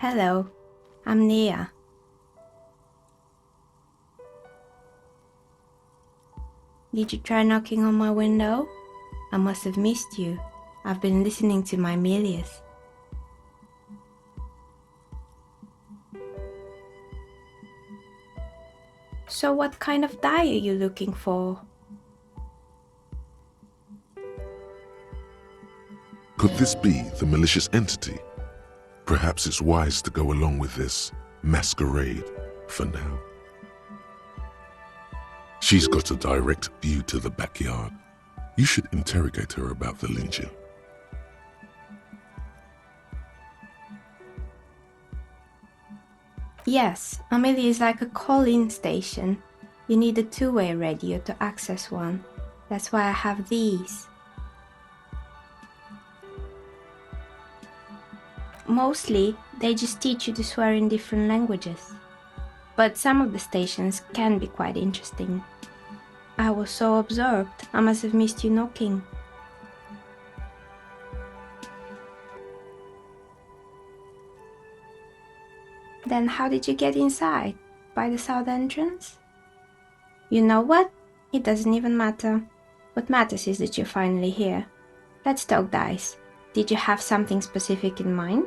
Hello, I'm Nia. Did you try knocking on my window? I must have missed you. I've been listening to my Melius. So what kind of die are you looking for? Could this be the malicious entity? Perhaps it's wise to go along with this masquerade for now. She's got a direct view to the backyard. You should interrogate her about the lynching. Yes, Amelia is like a call-in station. You need a two-way radio to access one. That's why I have these. Mostly, they just teach you to swear in different languages. But some of the stations can be quite interesting. I was so absorbed, I must have missed you knocking. Then how did you get inside? By the south entrance? You know what? It doesn't even matter. What matters is that you're finally here. Let's talk dice. Did you have something specific in mind?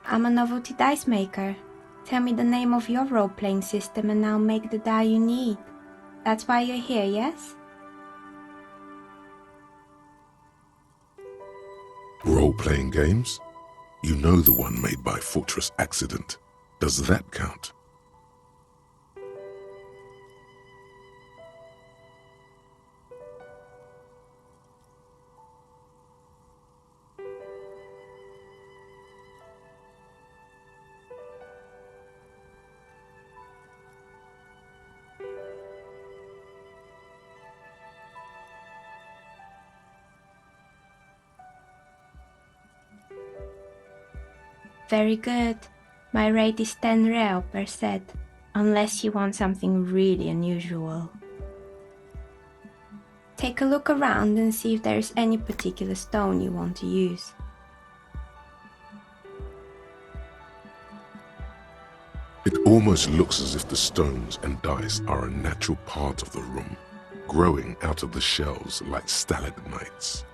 I'm a novelty dice maker. Tell me the name of your role-playing system and I'll make the die you need. That's why you're here, yes? Role-playing games? You know the one made by Fortress Accident. Does that count? Very good. My rate is 10 real per set, unless you want something really unusual. Take a look around and see if there is any particular stone you want to use. It almost looks as if the stones and dice are a natural part of the room, growing out of the shells like stalagmites.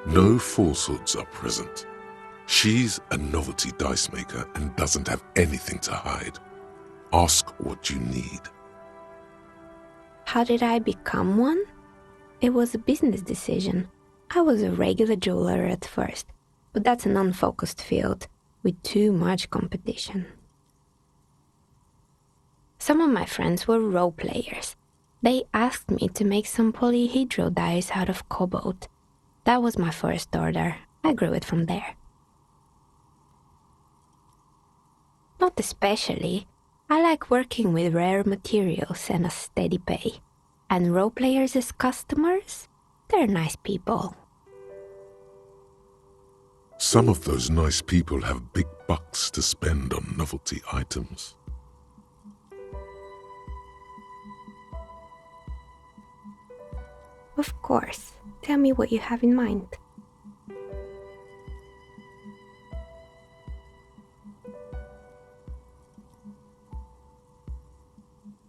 No falsehoods are present. She's a novelty dice maker and doesn't have anything to hide. Ask what you need. How did I become one? It was a business decision. I was a regular jeweler at first, but that's an unfocused field with too much competition. Some of my friends were role players. They asked me to make some polyhedral dice out of cobalt. That was my first order. I grew it from there. Not especially. I like working with rare materials and a steady pay. And role players as customers? They're nice people. Some of those nice people have big bucks to spend on novelty items. Of course. Tell me what you have in mind.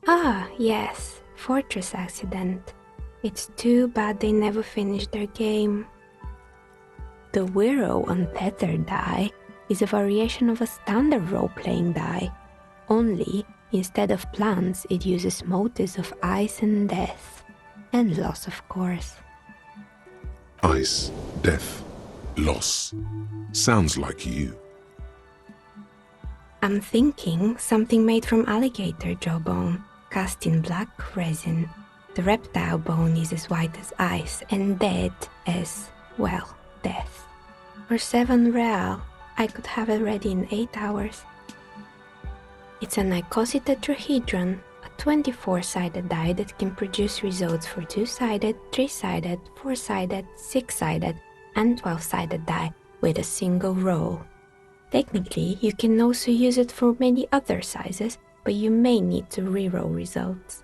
Ah, yes, Fortress Accident. It's too bad they never finished their game. The Wiro Untethered die is a variation of a standard role-playing die, only instead of plants it uses motifs of ice and death, and loss of course. Ice, death, loss. Sounds like you. I'm thinking something made from alligator jawbone, cast in black resin. The reptile bone is as white as ice and dead as, well, death. For 7 real, I could have it ready in 8 hours. It's an icosy tetrahedron, a 24-sided die that can produce results for 2-sided, 3-sided, 4-sided, 6-sided, and 12-sided die with a single roll. Technically, you can also use it for many other sizes, but you may need to reroll results.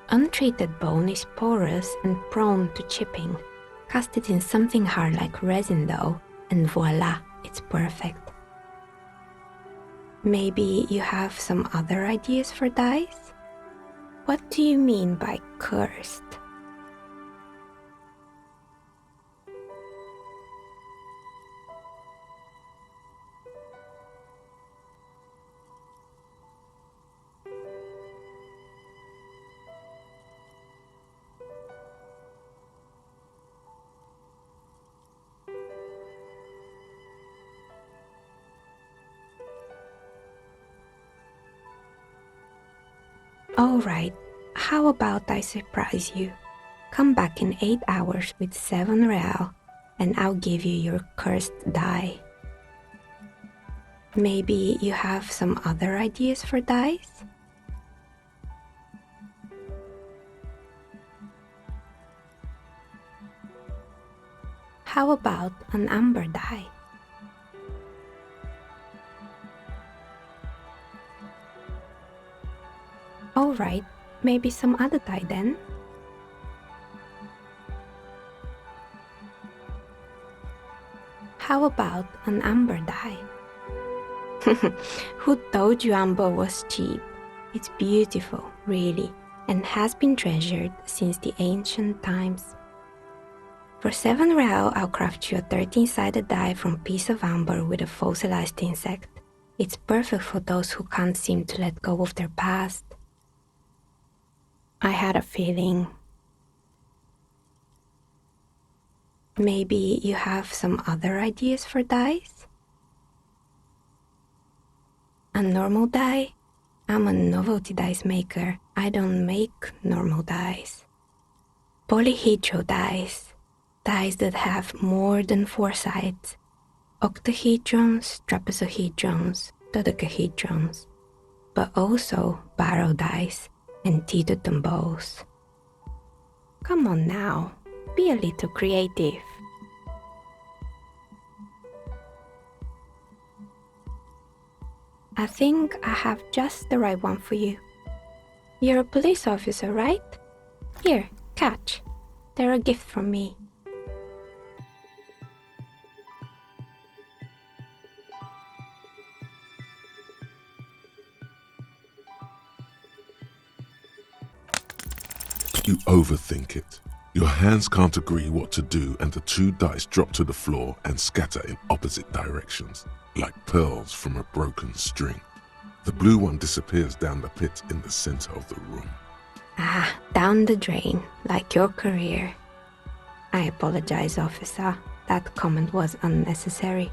Untreated bone is porous and prone to chipping. Cast it in something hard like resin though, and voila, it's perfect. Maybe you have some other ideas for dice? What do you mean by cursed? Alright, how about I surprise you? Come back in 8 hours with 7 real, and I'll give you your cursed die. Maybe you have some other ideas for dice? How about an amber die? Alright, maybe some other die then? How about an amber die? Who told you amber was cheap? It's beautiful, really, and has been treasured since the ancient times. For 7 real, I'll craft you a 13-sided die from piece of amber with a fossilized insect. It's perfect for those who can't seem to let go of their past. I had a feeling. Maybe you have some other ideas for dice? A normal die? I'm a novelty dice maker. I don't make normal dice. Polyhedral dice. Dice that have more than 4 sides. Octahedrons, trapezohedrons, dodecahedrons. But also barrel dice and teetotum bowls. Come on now, be a little creative. I think I have just the right one for you. You're a police officer, right? Here, catch. They're a gift from me. You overthink it. Your hands can't agree what to do, and the 2 dice drop to the floor and scatter in opposite directions, like pearls from a broken string. The blue one disappears down the pit in the center of the room. Ah, down the drain, like your career. I apologize, officer. That comment was unnecessary.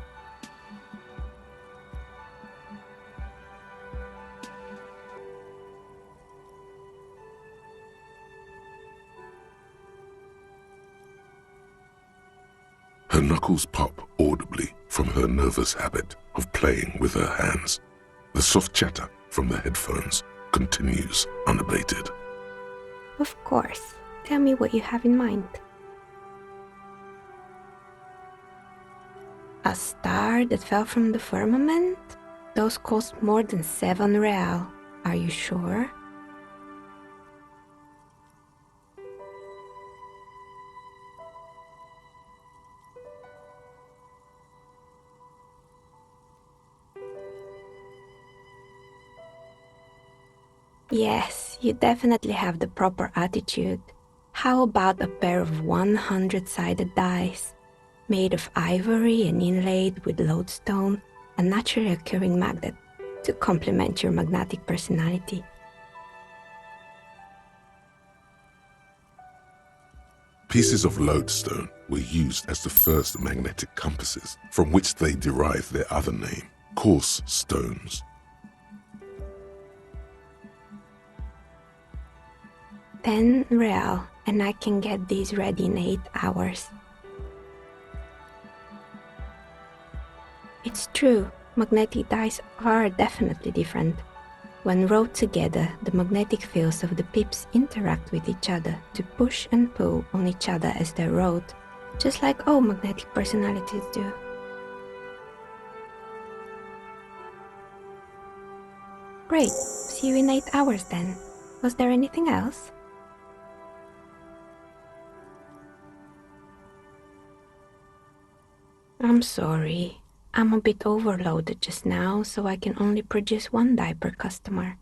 Her knuckles pop audibly from her nervous habit of playing with her hands. The soft chatter from the headphones continues unabated. Of course. Tell me what you have in mind. A star that fell from the firmament? Those cost more than 7 real. Are you sure? Yes, you definitely have the proper attitude. How about a pair of 100-sided dice, made of ivory and inlaid with lodestone, a naturally occurring magnet, to complement your magnetic personality? Pieces of lodestone were used as the first magnetic compasses, from which they derived their other name, coarse stones. 10 real, and I can get these ready in 8 hours. It's true, magnetic dice are definitely different. When rolled together, the magnetic fields of the pips interact with each other to push and pull on each other as they're rolled, just like all magnetic personalities do. Great. See you in 8 hours then. Was there anything else? I'm sorry. I'm a bit overloaded just now, so I can only produce 1 die per customer.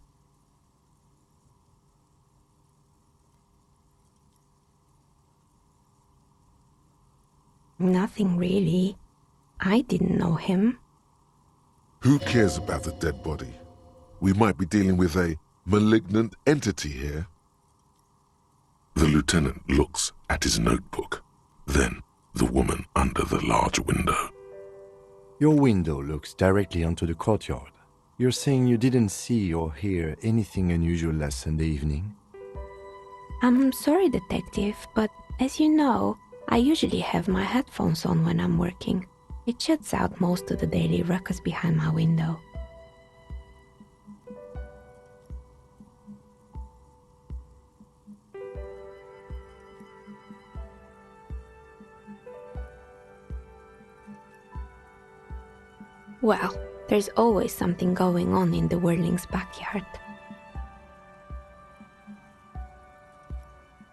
Nothing really. I didn't know him. Who cares about the dead body? We might be dealing with a malignant entity here. The lieutenant looks at his notebook, then the woman under the large window. Your window looks directly onto the courtyard. You're saying you didn't see or hear anything unusual last Sunday evening? I'm sorry, detective, but as you know, I usually have my headphones on when I'm working. It shuts out most of the daily ruckus behind my window. Well, there's always something going on in the Whirling's backyard.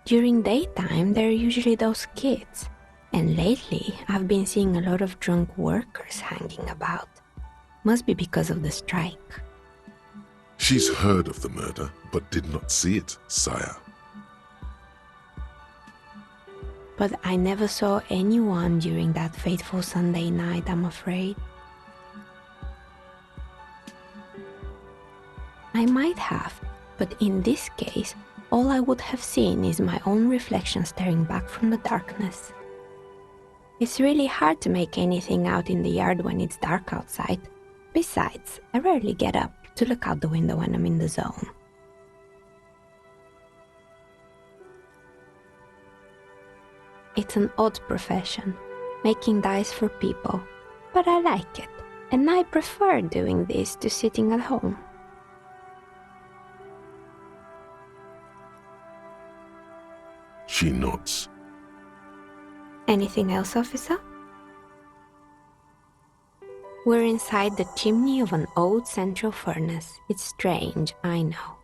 During daytime, there are usually those kids, and lately I've been seeing a lot of drunk workers hanging about. Must be because of the strike. She's heard of the murder, but did not see it, sire. But I never saw anyone during that fateful Sunday night, I'm afraid. I might have, but in this case, all I would have seen is my own reflection staring back from the darkness. It's really hard to make anything out in the yard when it's dark outside. Besides, I rarely get up to look out the window when I'm in the zone. It's an odd profession, making dice for people, but I like it, and I prefer doing this to sitting at home. She nods. Anything else, officer? We're inside the chimney of an old central furnace. It's strange, I know.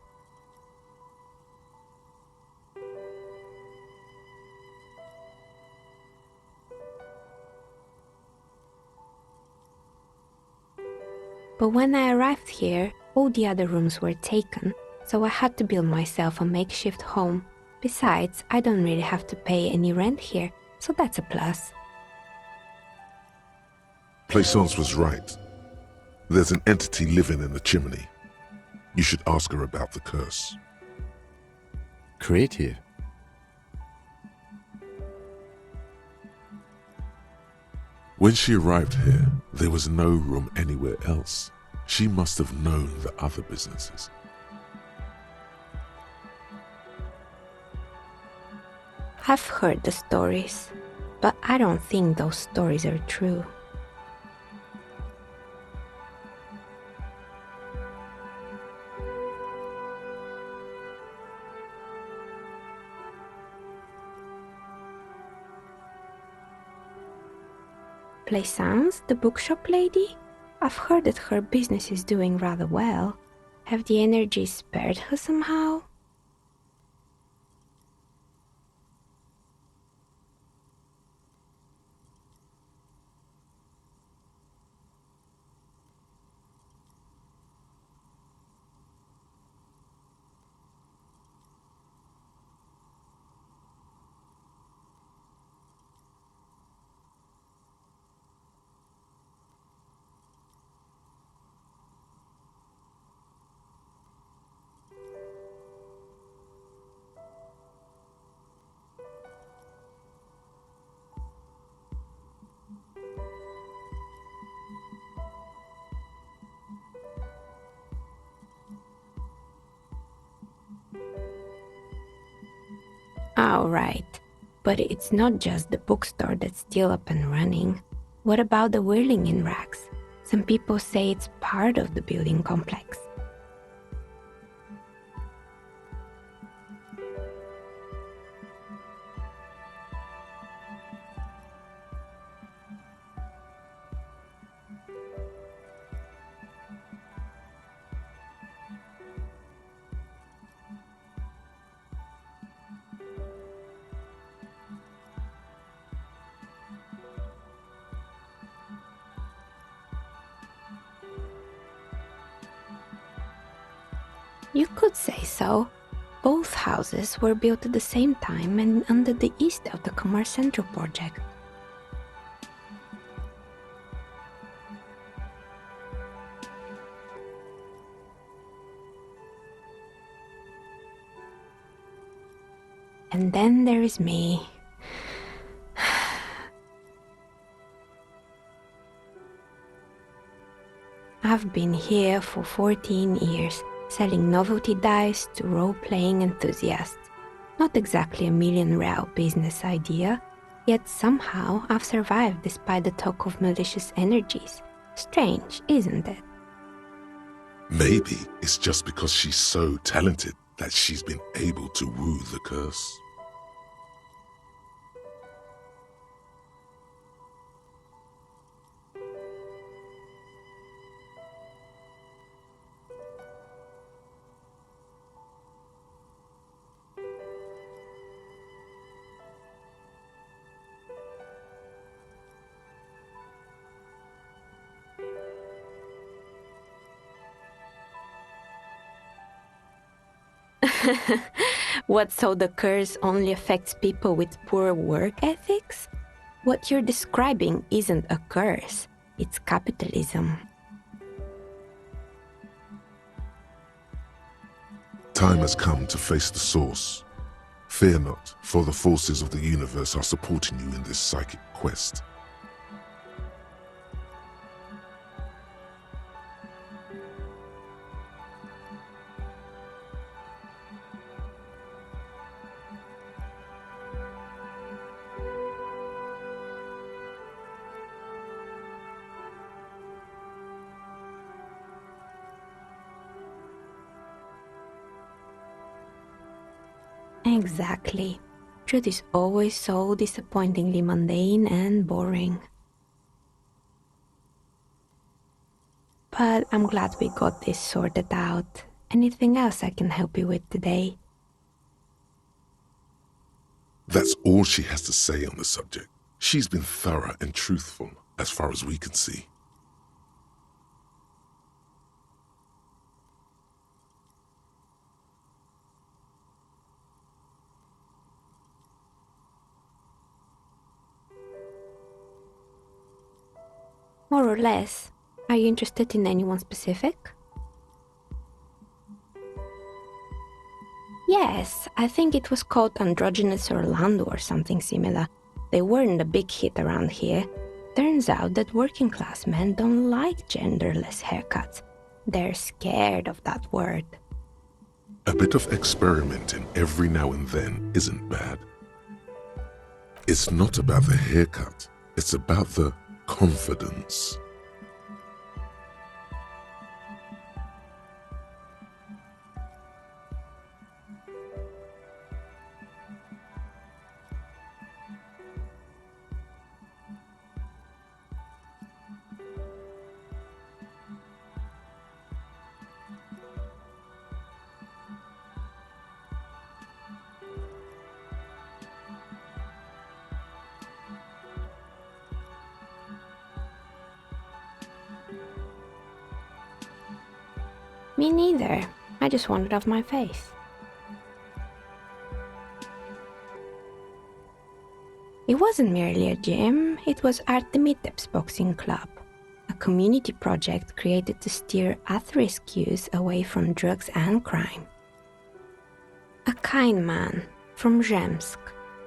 But when I arrived here, all the other rooms were taken, so I had to build myself a makeshift home. Besides, I don't really have to pay any rent here, so that's a plus. Plaisance was right. There's an entity living in the chimney. You should ask her about the curse. Creative. When she arrived here, there was no room anywhere else. She must have known the other businesses. I've heard the stories, but I don't think those stories are true. Plaisance, the bookshop lady? I've heard that her business is doing rather well. Have the energies spared her somehow? Oh, right. But it's not just the bookstore that's still up and running. What about the Whirling in rags? Some people say it's part of the building complex. You could say so. Both houses were built at the same time and under the east of the Commerce Central project. And then there is me. I've been here for 14 years, selling novelty dice to role-playing enthusiasts. Not exactly a million-real business idea, yet somehow I've survived despite the talk of malicious energies. Strange, isn't it? Maybe it's just because she's so talented that she's been able to woo the curse. What, so the curse only affects people with poor work ethics? What you're describing isn't a curse, it's capitalism. Time has come to face the source. Fear not, for the forces of the universe are supporting you in this psychic quest. Exactly. Truth is always so disappointingly mundane and boring. But I'm glad we got this sorted out. Anything else I can help you with today? That's all she has to say on the subject. She's been thorough and truthful, as far as we can see. More or less. Are you interested in anyone specific? Yes, I think it was called Androgynous Orlando or something similar. They weren't a big hit around here. Turns out that working class men don't like genderless haircuts. They're scared of that word. A bit of experimenting every now and then isn't bad. It's not about the haircut, it's about the confidence. Me neither. I just want it off my face. It wasn't merely a gym, it was Artemiteps Boxing Club, a community project created to steer at-risk youth away from drugs and crime. A kind man from Zemsk.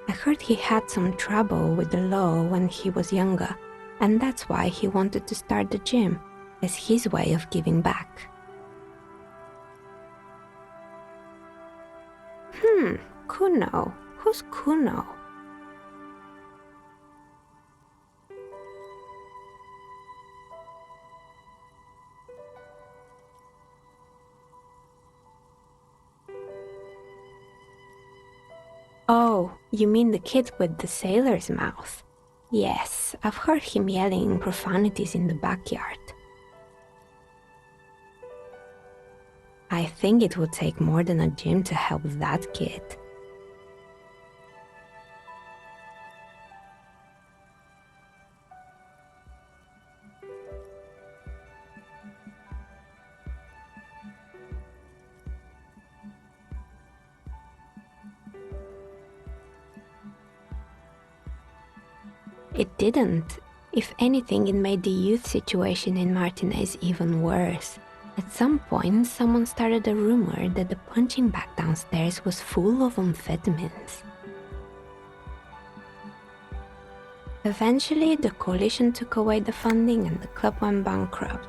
I heard he had some trouble with the law when he was younger, and that's why he wanted to start the gym, as his way of giving back. Kuno. Who's Kuno? Oh, you mean the kid with the sailor's mouth? Yes, I've heard him yelling profanities in the backyard. I think it would take more than a gym to help that kid. It didn't. If anything, it made the youth situation in Martinez even worse. At some point, someone started a rumor that the punching bag downstairs was full of amphetamines. Eventually, the coalition took away the funding and the club went bankrupt.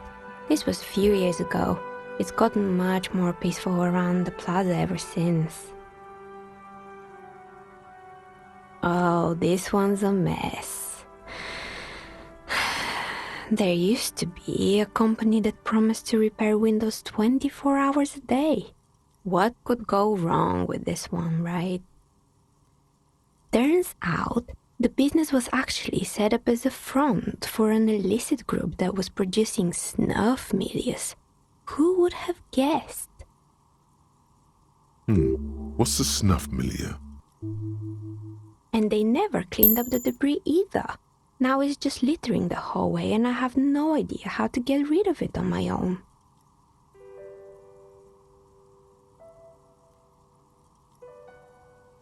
This was a few years ago. It's gotten much more peaceful around the plaza ever since. Oh, this one's a mess. There used to be a company that promised to repair windows 24 hours a day. What could go wrong with this one, right? Turns out, the business was actually set up as a front for an illicit group that was producing snuff milieux. Who would have guessed? What's a snuff milieu? And they never cleaned up the debris either. Now it's just littering the hallway and I have no idea how to get rid of it on my own.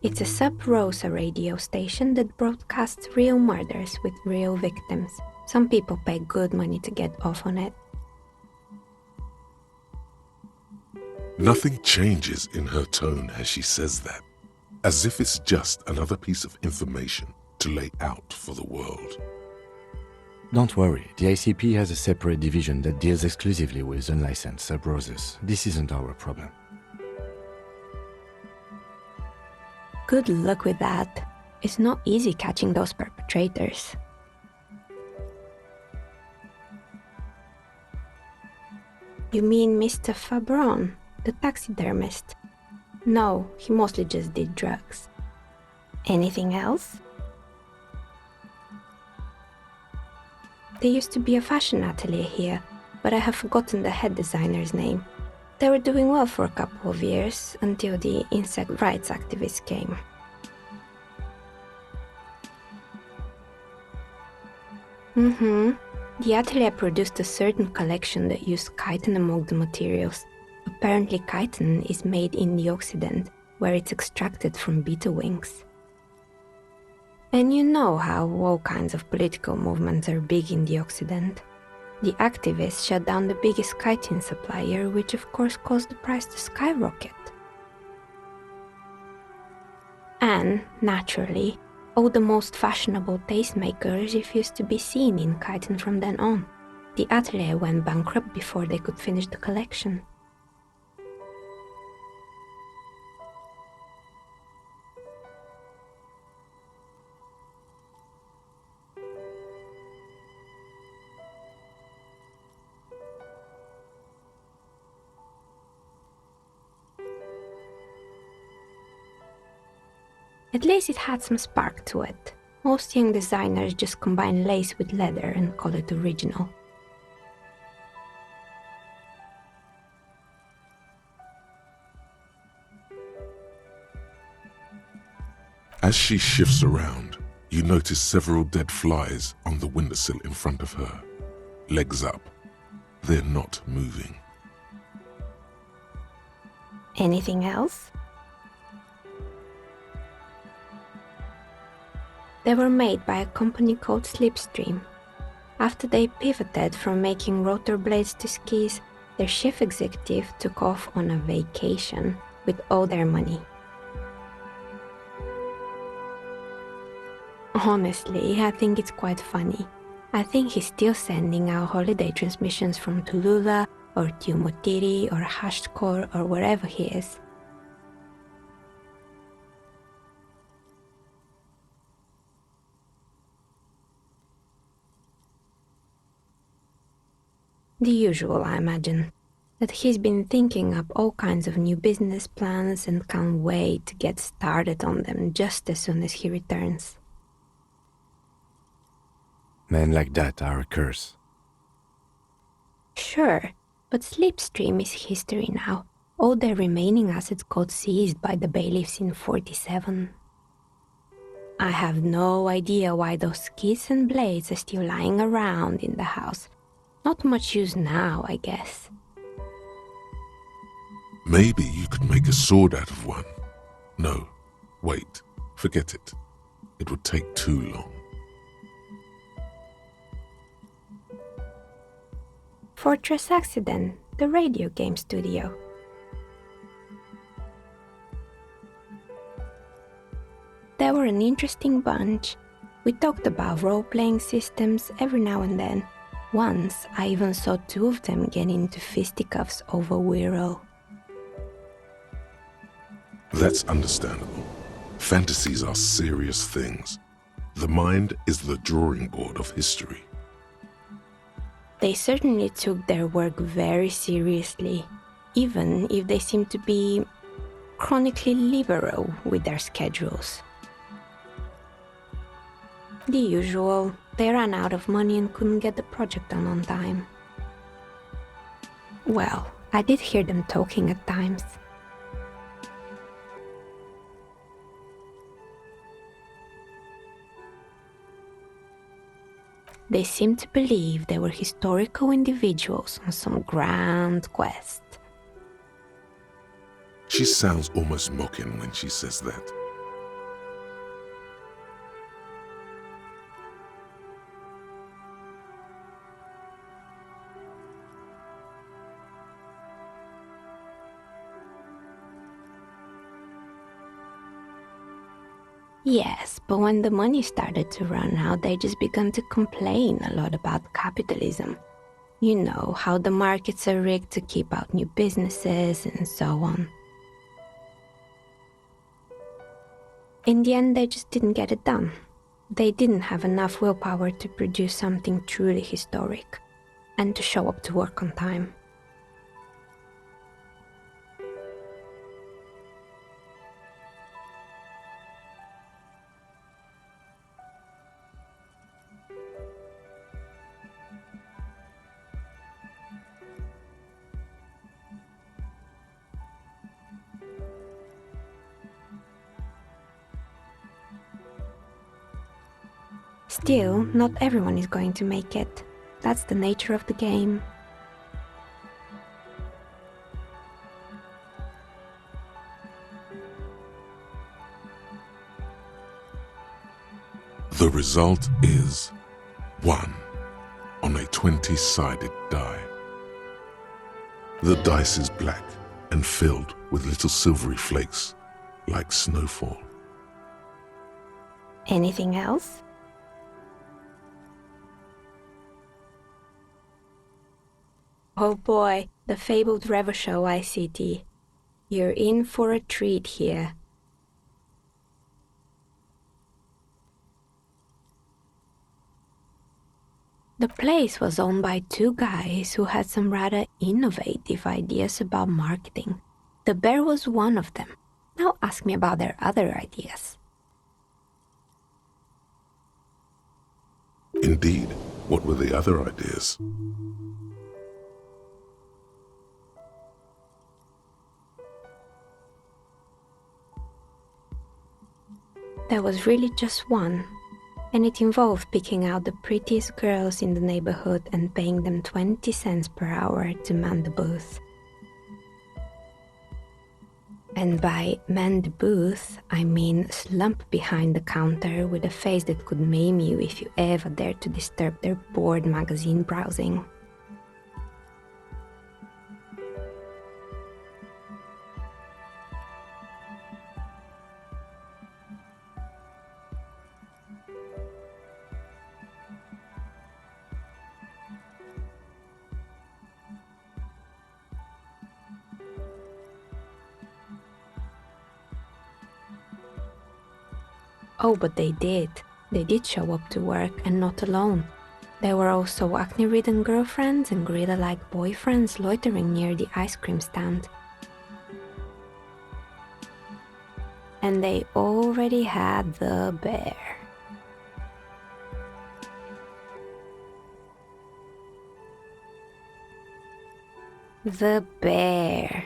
It's a Sub Rosa radio station that broadcasts real murders with real victims. Some people pay good money to get off on it. Nothing changes in her tone as she says that, as if it's just another piece of information to lay out for the world. Don't worry, the ICP has a separate division that deals exclusively with unlicensed sub-roses. This isn't our problem. Good luck with that. It's not easy catching those perpetrators. You mean Mr. Fabron, the taxidermist? No, he mostly just did drugs. Anything else? There used to be a fashion atelier here, but I have forgotten the head designer's name. They were doing well for a couple of years, until the insect rights activists came. The atelier produced a certain collection that used chitin among the materials. Apparently chitin is made in the Occident, where it's extracted from beetle wings. And you know how all kinds of political movements are big in the Occident. The activists shut down the biggest chitin supplier, which of course caused the price to skyrocket. And, naturally, all the most fashionable tastemakers refused to be seen in chitin from then on. The atelier went bankrupt before they could finish the collection. At least it had some spark to it. Most young designers just combine lace with leather and call it original. As she shifts around, you notice several dead flies on the windowsill in front of her. Legs up. They're not moving. Anything else? They were made by a company called Slipstream. After they pivoted from making rotor blades to skis, their chief executive took off on a vacation with all their money. Honestly, I think it's quite funny. I think he's still sending out holiday transmissions from Tulula or Tiumotiri or Hashtkor or wherever he is. The usual, I imagine. That he's been thinking up all kinds of new business plans and can't wait to get started on them just as soon as he returns. Men like that are a curse. Sure, but Slipstream is history now. All their remaining assets got seized by the bailiffs in 47. I have no idea why those skis and blades are still lying around in the house. Not much use now, I guess. Maybe you could make a sword out of one. No, wait, forget it. It would take too long. Fortress Accident, the radio game studio. They were an interesting bunch. We talked about role-playing systems every now and then. Once, I even saw two of them get into fisticuffs over Wirral. That's understandable. Fantasies are serious things. The mind is the drawing board of history. They certainly took their work very seriously, even if they seemed to be chronically liberal with their schedules. The usual, they ran out of money and couldn't get the project done on time. Well, I did hear them talking at times. They seemed to believe they were historical individuals on some grand quest. She sounds almost mocking when she says that. Yes, but when the money started to run out, they just began to complain a lot about capitalism. You know, how the markets are rigged to keep out new businesses and so on. In the end, they just didn't get it done. They didn't have enough willpower to produce something truly historic, and to show up to work on time. Still, not everyone is going to make it. That's the nature of the game. The result is 1 on a 20-sided die. The dice is black and filled with little silvery flakes, like snowfall. Anything else? Oh boy, the fabled Revo Show ICT. You're in for a treat here. The place was owned by two guys who had some rather innovative ideas about marketing. The bear was one of them. Now ask me about their other ideas. Indeed, what were the other ideas? There was really just one, and it involved picking out the prettiest girls in the neighborhood and paying them 20 cents per hour to man the booth. And by man the booth, I mean slump behind the counter with a face that could maim you if you ever dared to disturb their bored magazine browsing. Oh, but they did. They did show up to work, and not alone. There were also acne-ridden girlfriends and gorilla-like boyfriends loitering near the ice cream stand. And they already had the bear. The bear.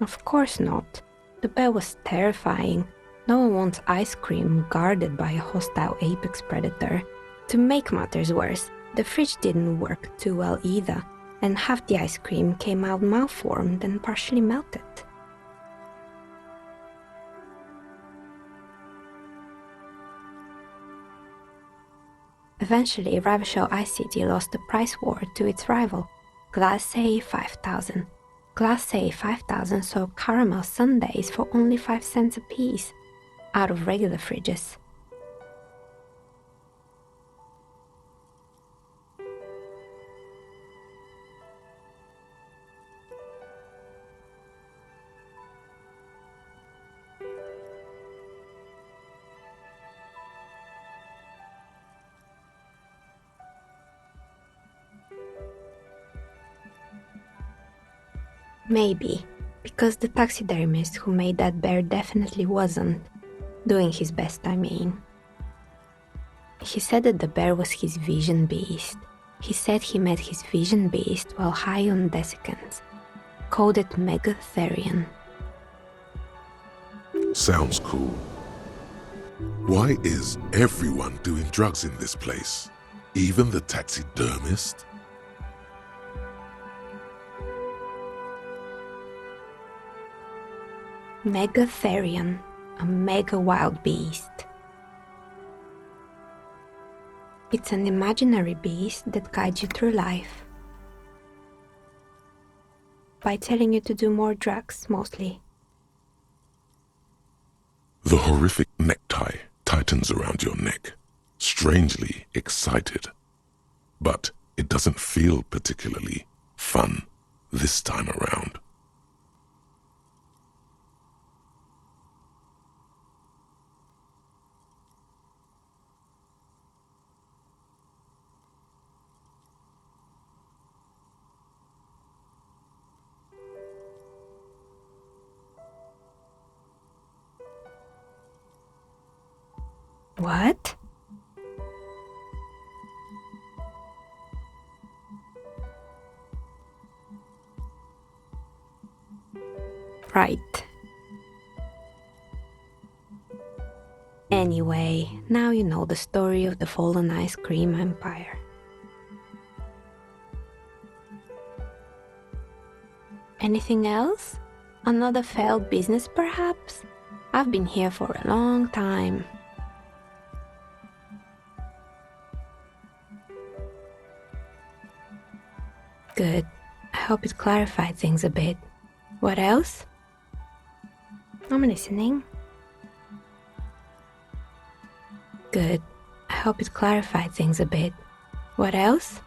Of course not. The bear was terrifying. No one wants ice cream guarded by a hostile apex predator. To make matters worse, the fridge didn't work too well either, and half the ice cream came out malformed and partially melted. Eventually, Ravishell Ice City lost the price war to its rival, Class A 5000. Class A 5000 sold caramel sundaes for only 5 cents a piece, out of regular fridges. Maybe, because the taxidermist who made that bear definitely wasn't. Doing his best, I mean. He said that the bear was his vision beast. He said he met his vision beast while high on desiccants. Called it Megatherion. Sounds cool. Why is everyone doing drugs in this place? Even the taxidermist? Megatherion, a mega wild beast. It's an imaginary beast that guides you through life. By telling you to do more drugs, mostly. The horrific necktie tightens around your neck, strangely excited. But it doesn't feel particularly fun this time around. What? Right. Anyway, now you know the story of the fallen ice cream empire. Anything else? Another failed business, perhaps? I've been here for a long time. Good. I hope it clarified things a bit. What else? I'm listening. Good. I hope it clarified things a bit. What else?